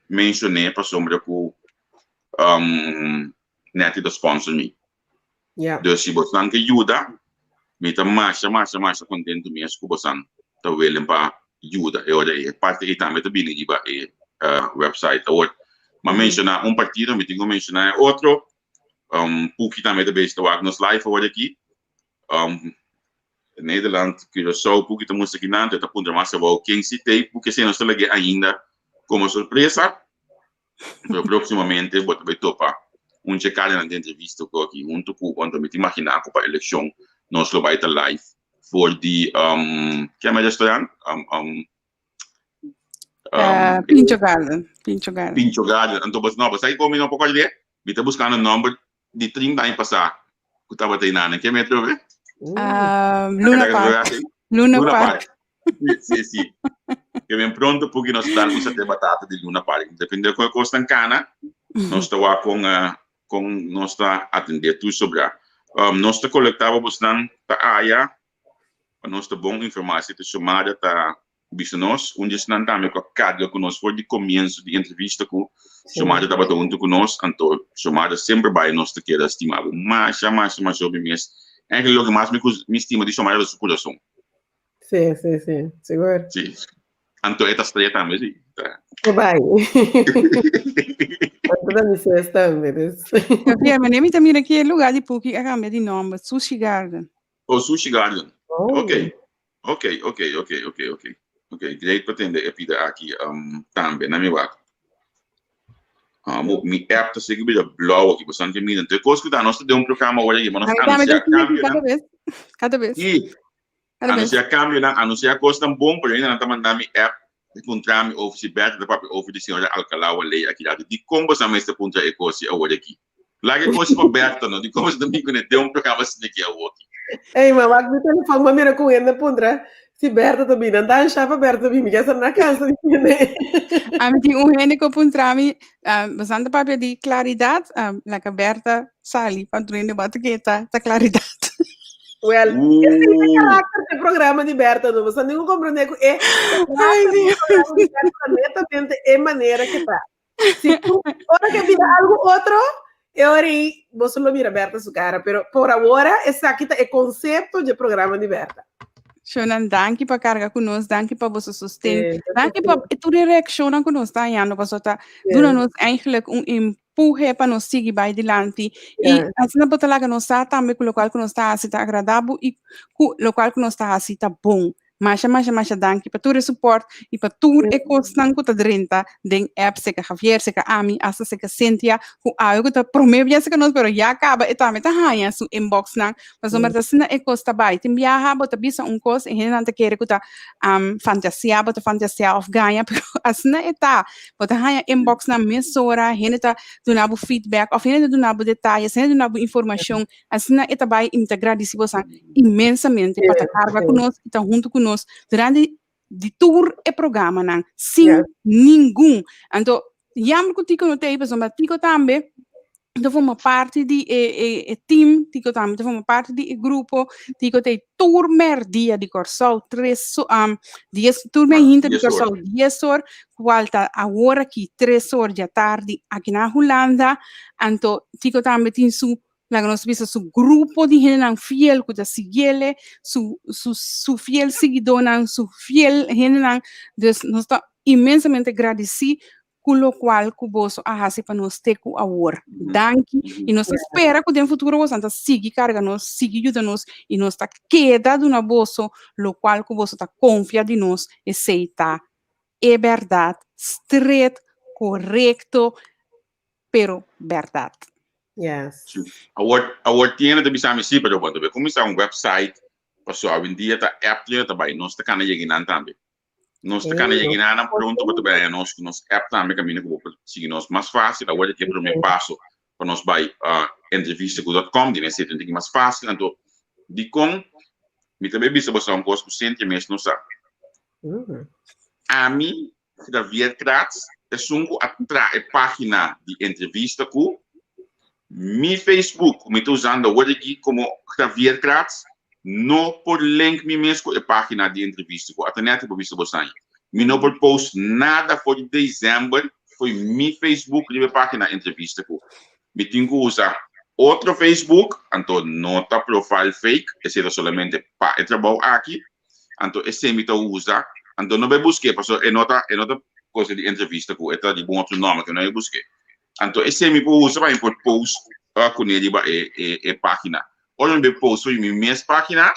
[SPEAKER 3] mencionar para sombra que net do sponsor me. Dus se você não quer ajuda, me está mais contente mesmo que você está willing para ajuda. Eu olhei parte e também está bem website hoje. Mas mencionar partido, me tenho mencionar outro. Porque também está bem nos live hoje aqui. Nederland, Curaçao, porque estamos aqui na Anta, ponto mais about quem citei, porque se não está aqui ainda como surpresa, proximamente vou também topar checar na entrevista aqui junto com quando me imaginar para a eleição nós vai estar live for the que é mais restaurante
[SPEAKER 1] Pincho Garden.
[SPEAKER 3] Então você aí como não pode ver, me está buscando número de 30 anos passar, que estava treinando, que me trove?
[SPEAKER 1] Luna Park.
[SPEAKER 3] Sim. Que vem pronto porque nós estamos a ter batata de Luna Park. Depende do que custa em cana, nós estamos com nós está atender tudo sobre. Nós está coletando bastante a área, nós está bom informação de chamada tá visto nós, onde estão também com a carga que nós foi de começo de entrevista com chamada estava junto com nós, então chamada sempre vai nós te querer estimar, mais sobre mês. É aquilo que mais me estima de chamada do seu coração.
[SPEAKER 2] Sim, seguro.
[SPEAKER 3] Sim. Então, esta estreia também, sim.
[SPEAKER 2] Vai. Toda missão também.
[SPEAKER 1] Javier, mas nem também aqui é lugar de pouco, a cambia de nome, Sushi Garden.
[SPEAKER 3] Oh, Sushi Garden. Ok. Direito para atender a vida aqui também, na minha vaca. Me app está seguindo de blog aqui, bastante mim. Então, coisa que dá, nós temos programa hoje, mas nós
[SPEAKER 1] anunciar cada vez.
[SPEAKER 3] Anunciar câmbio, anunciar coisa tão bom, porque ainda não está mandando minha app de encontrar-me oficialmente da própria oficina de senhora Alcalá, lei aqui, de como você mais está ponto a coisa hoje aqui. Lá que coisa para Berta, não, de como você também conectou programa assim aqui ao outro.
[SPEAKER 2] Ei, mas lá que telefone, uma mira com ele na pontra. Se Berta também não dá, chapa Berta também, me quer na casa de né?
[SPEAKER 1] A mim tem gene que puntrami, bastante papel de claridade, la que Berta sali, padrone de batuqueta, da claridade.
[SPEAKER 2] Well, esse é o caráter do programa de Berta, não você não compreende que é o programa de Berta netamente é maneira que tá. Se tu ora que vira algo outro, eu aí você não mira Berta sua cara, pero por agora esse aqui é o conceito de programa de Berta.
[SPEAKER 1] Shonan, danke para carregar conosco, danke para você sustentar, danke para tua reação conosco, tá, Iano, para só dando-nos eigenlijk empurre para nos seguir vai adiante e assim na botar lá que nós está também com o local que nós está assim tá agradável e com o local que nós está assim tá bom. Mas danke para todo o suporte e para tudo é constante que tá dentro den app se que Javier se que Ami asa se que Cynthia com algo que tá promete se que nós pero já acaba e também tá raia su inbox não mas mas assim é costa vai tem viaja bota bisa coisa e não te quer que tá fantasia of ganha pero assim é tá bota raia inbox na mensora rene tá donabo feedback of rene donabo detalhes rene donabo informação assim é tá vai integrar desse você imensamente para carregar conosco e tá junto conosco durante de tour e programa não sem nenhum então jammer que tico no tempo mas tico também então forma parte de team tico também então forma parte de grupo tico tem tour mer dia de Corsol 3 dias tour mer hinta de Corsol 10 horas qual tá agora aqui 3 horas da tarde aqui na Holanda então tico também tem su la que nós vimos su grupo de gente fiel que está seguindo su fiel seguidor su fiel gente dus nós está imensamente agradecido com o qual que você arrasa para nós ter com a hora danke e nós espera que no futuro você está siga carga nós siga ajuda nós e nós está queda do nosso lo qual que você está confia de nós e aceita é verdade straight correto pero verdade.
[SPEAKER 2] Yes.
[SPEAKER 3] Agora tiene de bisa misi pero quando be começar website passou a dia tá app tá vai nós tá cana chegar também nós tá cana chegar pronto para também nós app também caminho que seguir nós mais fácil agora que primeiro passo para nós vai entrevista.com de nesse tem mais fácil então de com me também bisa você coisa que sente mesmo não sabe a mim da via grátis sungu atra a página de entrevista com mi Facebook, me estou usando aqui como Javier Kratz, não por link me mesmo a página de entrevista com a net para visto você. Me não por post nada por dezembro, foi mi Facebook de página entrevista com. Me tenho que usar outro Facebook, então nota profile fake, esse é somente para trabalho aqui, então esse me estou usar, então não vai buscar, porque é nota coisa de entrevista com, é de bom outro nome que não é buscar. Então esse me pode usar para impor post com ele a página. Olha me post foi minha página,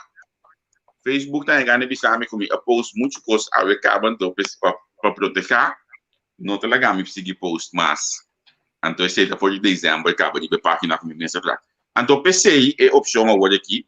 [SPEAKER 3] Facebook tá ganhando bisame comigo, a post muito coisa a recaba então para proteger, não te lagar me seguir post mas então, esse é por dezembro, acaba de página com minha celular. Então, PCI é opção agora aqui,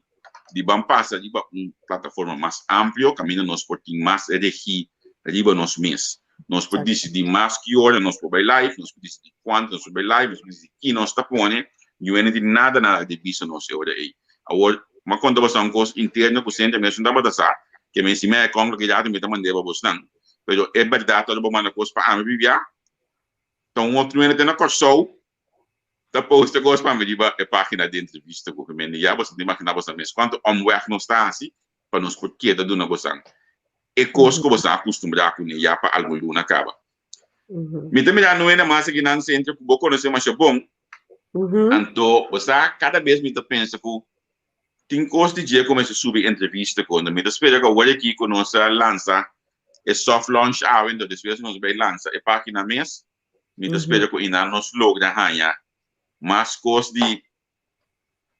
[SPEAKER 3] de bam passa de uma plataforma mais ampla, caminho nós por ter mais regir, riba nós mês. Nós podemos decidir mais que hora, nós podemos live, nós podemos decidir quanto nós podemos live, nós podemos decidir que nós está pondo, e não tem nada de vista nós hora aí. Agora, mas quando você um coisa interno, por cento, mesmo não vai dar, que me cima é como que já tem muita maneira para você não. Mas é verdade, todo mundo manda coisa para a minha então, outro ano tem na Corsol, da posta gosta para me dizer a página de entrevista com o menino. Já você tem máquina você mesmo. Quanto não está assim, para nos porque da dona você. E coisa que você acostumar com ele já para algo luna acaba. Me também já não é mais que não se entre com o conhecer mais bom. Então, você cada vez me pensa que tem coisa de dia começa a subir entrevista quando me espera que eu olhe aqui quando nós lança é soft launch hour, então depois nós vai lançar a página mesmo. Me espera que ainda nós logra ganhar mais coisas de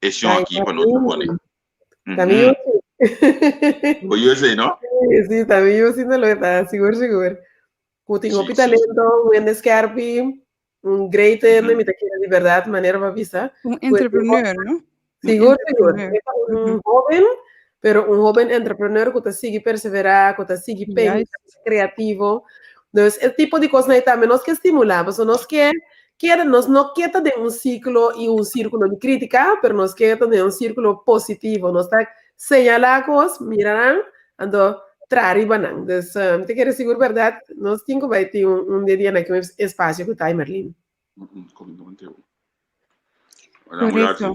[SPEAKER 3] esse aqui para nós poner.
[SPEAKER 2] También
[SPEAKER 3] Eu sei, não?
[SPEAKER 2] sí, también yo sí no lo está, seguro. Como tengo
[SPEAKER 3] Sí,
[SPEAKER 2] talento, un escarpi, un great me te quiere de verdad, manera para vista.
[SPEAKER 1] Entrepreneur, ¿no?
[SPEAKER 2] Seguro.
[SPEAKER 1] Entrepreneur.
[SPEAKER 2] Un joven, pero un joven entrepreneur que te sigue perseverar, que te sigue creativo. Entonces, el tipo de cosas también nos que estimulamos, nos que nos no queda de un ciclo y un círculo de crítica, pero nos queda de un círculo positivo, nos está señalamos, mirarán, ando traer y banan. Entonces, te quiero seguro, ¿verdad? Nos tengo que ir un día en aquel espacio que está en Merlín.
[SPEAKER 1] Correcto.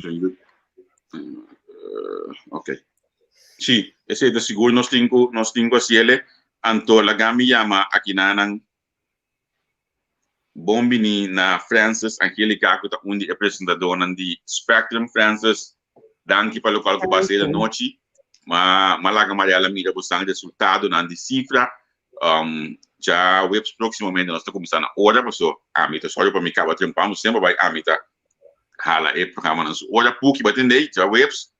[SPEAKER 3] Ok. Sí, ese de seguro nos tengo así, anto la gami llama aquí nanan bombini na Francis Angelica que un di presentador di Spectrum Francis danke para local que base da noite malaga Mariela mira buscando resultado na de cifra já webs proximamente nós estamos começando a hora passou a mita só para me acaba trampando sempre vai a mita hala e programa nas hora pouco batendei já webs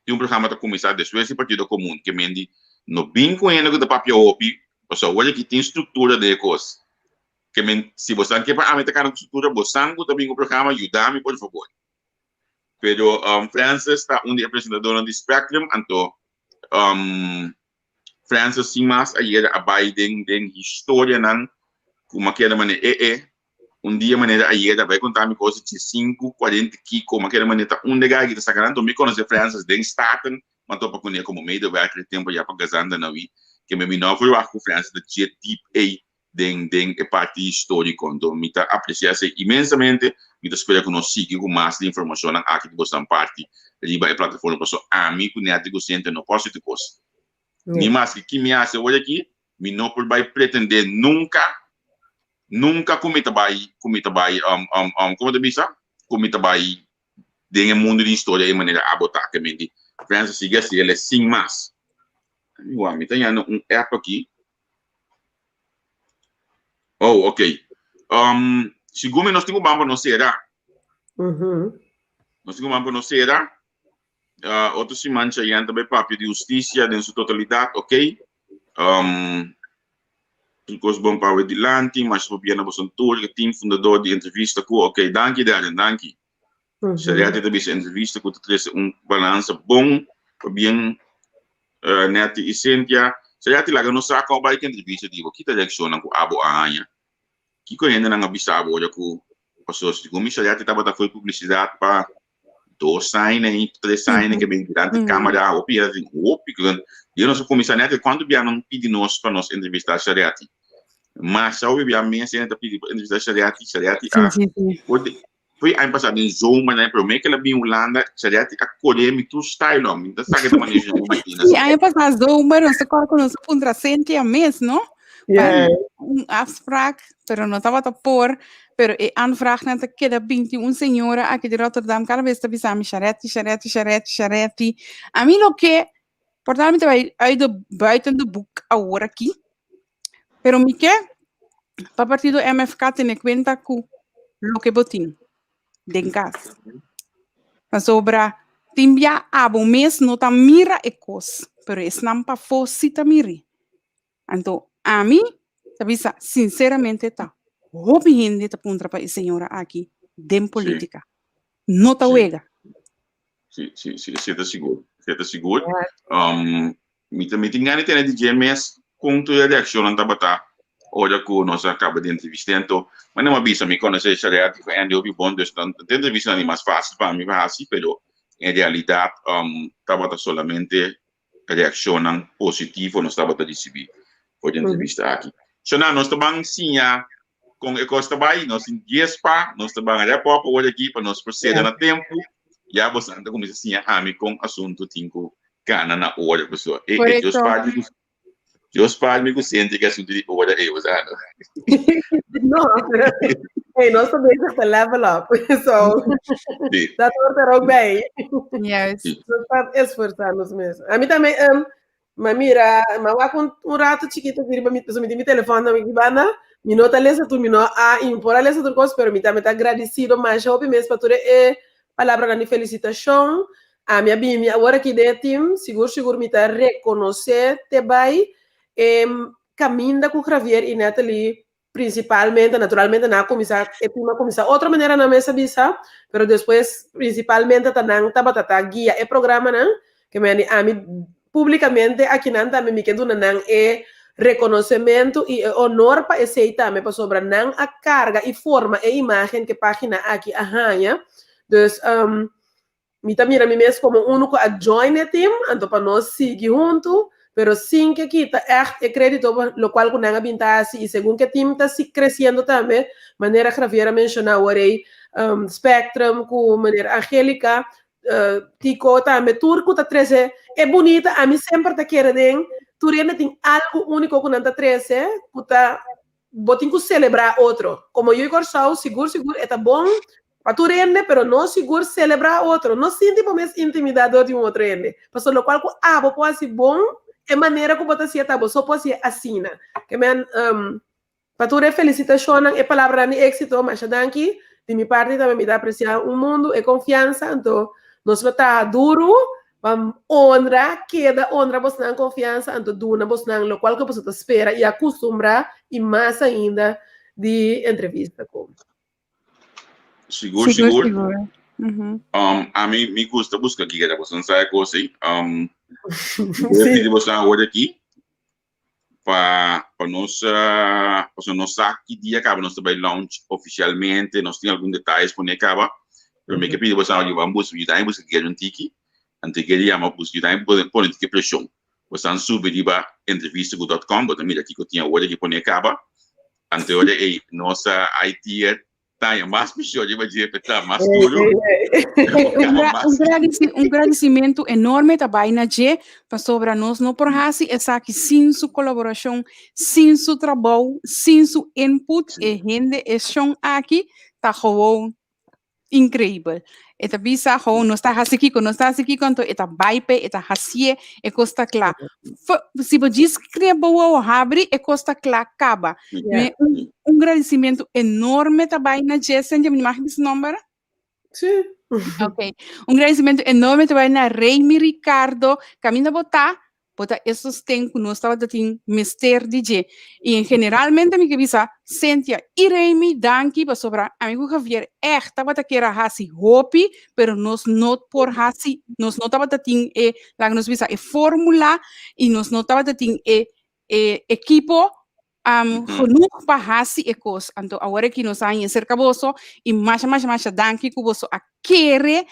[SPEAKER 3] e programa tá começar depois partido comum que mendi no binco ainda que da papel opi passou olha que tem estrutura de coisas que se você quer para a meta cara estrutura você também o programa ajuda-me por favor. Pero Francis está um apresentador do Spectrum, então Francis sim mais aí a Biden den história não como que era maneira dia maneira aí vai contar me coisa de 40 que como que era maneira lugar que está sacando me conhece Francis den starten mas tô para conhecer como meio vai ter tempo já para gastando na vi que me não foi com Francis da deep A den parte histórica então me tá apreciar-se imensamente me espero que nós siga com mais de informação aqui que você parte ali vai a plataforma para a mim com neto sente no posso te coisa nem mais que me acha olha aqui me não por vai pretender nunca comita vai como te bisa comita vai den mundo de história de maneira a botar que me di Francis siga se ele sim mais igual me tem app aqui. Oh, ok. Segundo nós temos bamba no será. Nós temos bamba no será. Outro se mancha e também papel de justiça em sua totalidade, ok? Coisa bom para o adiante, mas por bem na bolsa tour, que tem fundador de entrevista com, ok, danke Darren, danke. Seria ter também entrevista com ter balança bom, por bem net e Cynthia. Seria ter lá no saco ao bairro entrevista digo, que direction ang abo aanya. Kiko ainda não abisa abo olha com pessoas de como seria ter tava foi publicidade para 2 sign 3 sign que bem grande câmera ou pia de que eu não sou comissário net quando vier não pedir nós para nós entrevistar seria Mas eu vi a minha cena da pedi entrevista Shariati
[SPEAKER 1] Sim.
[SPEAKER 3] foi ano passado em Zoma, né? Pero meio que ela vinha Holanda, Shariati acolher me tu style, não. Então sabe da maneira como Martina.
[SPEAKER 1] Sim, ano passado, mas nós colocamos contra 100 a mês, não?
[SPEAKER 2] Yeah.
[SPEAKER 1] Afspraak, pero não estava a pôr, pero e aanvraag na te queda 21 senhora aqui de Rotterdam, cada vez está pisando charrete. A mim lo que, portanto, vai aí do buiten de boek agora aqui, pero me que, para partir do MFK tem conta com lo que botin, den gas. Mas sobra, timbia abo mês não tá mira e cos, pero es não para fosita miri. Então, a mim, sabisa, sinceramente, tá. Hobby hindi ta punta pa senhora aqui, dem política. Não tá uega.
[SPEAKER 3] Sim, está seguro. Me tinggal ni tena di GMS kung tu ada action ang tabata. Olha ko nós acaba de entrevista então, mas não avisa me conhecer Shariati foi ainda ouvi bom dus dan de entrevista ni mais fácil para mim vai assim, pero en realidad tabata solamente reaccionam positivo nós tabata receber por entrevista aqui. So na nós tabang sinha com a costa vai nós em GSPA nós tabang ada apa olha aqui para nós proceder na tempo. Já você anda com assim a mim com assunto tinco cana na hora pessoa. E Deus pode me sente que assunto de hora é usado.
[SPEAKER 2] No, hey, nós também está level up, so dat hoort er ook bij.
[SPEAKER 1] Yes.
[SPEAKER 2] Nós estamos esforçando mesmo. A mim também, mas mira, mas eu rato chiquito que riba me telefone na minha banda, me nota lesa tu me no a impora lesa tu coisa, pero me também tá agradecido, mas eu mesmo para tu palavra de felicitação. A minha bimia agora que de team, seguro me tá reconhecer te vai caminha com Javier e Natalie principalmente, naturalmente na começar outra maneira na mesa bisa, pero depois principalmente tá guia e programa não, que me ami publicamente aqui não também me quedo não reconhecimento e honor para aceitar me para sobrar não a carga e forma e imagem que página aqui arranha. Dus, mira me mesmo como único a join the team, então para nós seguir junto, pero sin que quita echt crédito, lo cual con nanga bintasi, y según que team está crescendo também, maneira Javiera mencionou orei, Spectrum, com maneira Angélica, Tico também, Turco tá 13, é bonita, a mim sempre tá querendo, tu ainda tem algo único com nanta 13, que tá, botem que celebrar outro, como eu e Corsau, seguro, é tá bom, para tu rende, pero não seguro celebrar outro. Não sinto mais intimidade de outro rende. Por lo qual, pode ser bom, é maneira como você está bom, só pode ser assim. Que me para tu felicitação, é palavra de êxito, mas danke, de minha parte também me dá apreciar o mundo, é confiança, então, nós está duro, vamos honrar, você não confiança, então, duna, você não, lo qual que você espera e acostumbrar, e mais ainda, de entrevista com.
[SPEAKER 3] Seguro. A mim me gusta buscar aqui, que você não sabe coisa aí. Eu pedi você agora aqui para nós que dia acaba nós vai launch oficialmente, nós temos alguns detalhes para acaba. Eu me pedi você agora vamos buscar que um tiki, antes que ele ama buscar por que pressão. Você não sube de entrevista.com, mas também aqui que eu tinha agora que para acaba. Antes olha aí nossa IT tá mais pior de dizer tá mais duro.
[SPEAKER 1] Agradecimento enorme também na G para sobre nós não por assim essa aqui sem sua colaboração, sem seu trabalho, sem seu input e gente estão aqui tá gewoon incrível. Eta bisa gewoon nós tá aqui quando eta baipe eta hasie e costa clá. Se você escreve o abre e costa clá acaba. Agradecimento enorme também na Jessen, de minha esse número?
[SPEAKER 2] Sim.
[SPEAKER 1] Ok. Agradecimento enorme também na Reimi Ricardo, caminho botar esses tem que nós estava tendo mister DJ. E generalmente me que bisa Cynthia e Reimi danke para sobrar amigo Javier estava a querer hasi hopi, pero nós não por hasi, nós não estava tendo lá nos bisa fórmula e nós não estava tendo equipo genoeg para hasi e coisa. Então agora que nós aí cerca boso e mais danke que boso a querer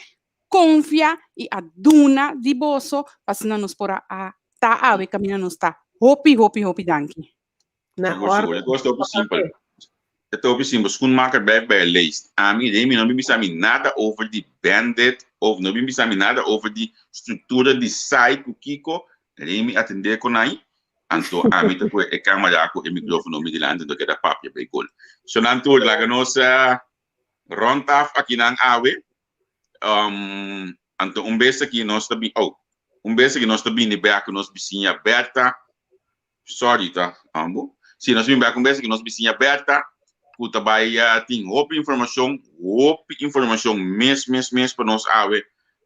[SPEAKER 1] confia e a duna de boso para nos por a tá ave caminho nos tá. Hopi danke.
[SPEAKER 2] Na
[SPEAKER 3] Seguro,
[SPEAKER 2] hora.
[SPEAKER 3] seguro. Het was simpel. Het was simpel. Schoenmaker blijft bij lijst. Ami, Remy, no bibisami nada over die bandit, of no bibisami nada over die structuur, die site, kukiko. Remy attendee konai. Anto, Ami, te kwe, camera ko, microfoon, mi dilante, do que da papje bij gol. So, nanto, laganos, rondaf, aki nang awe. Anto, besa ki nos tabi, besa ki nos tabi ni bea, nos bisinya Berta. Sorry, tá, ambo. Se nós vimos com que nós vizinha aberta, o trabalho tem informação mês para nós ave,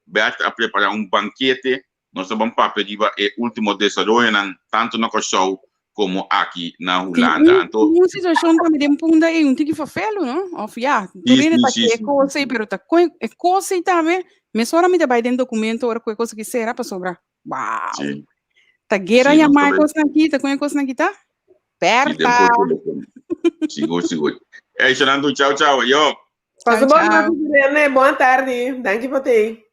[SPEAKER 3] aberta a preparar banquete, nós vamos pedir último desenvolvimento tanto na Corsau como aqui na Holanda.
[SPEAKER 1] Então, uma situação também punda é tiki fafelo, não? Of ja, turene tá que coisa, pero tá coisa também, mas só me vai dentro documento ora coisa que será para sobrar. Uau.
[SPEAKER 3] Sim.
[SPEAKER 1] Tá guerra e a mais coisa aqui, tá com coisa aqui, tá? Perta.
[SPEAKER 3] Seguro. É, Fernando, tchau. Yo.
[SPEAKER 2] Boa tarde. Danke por ter.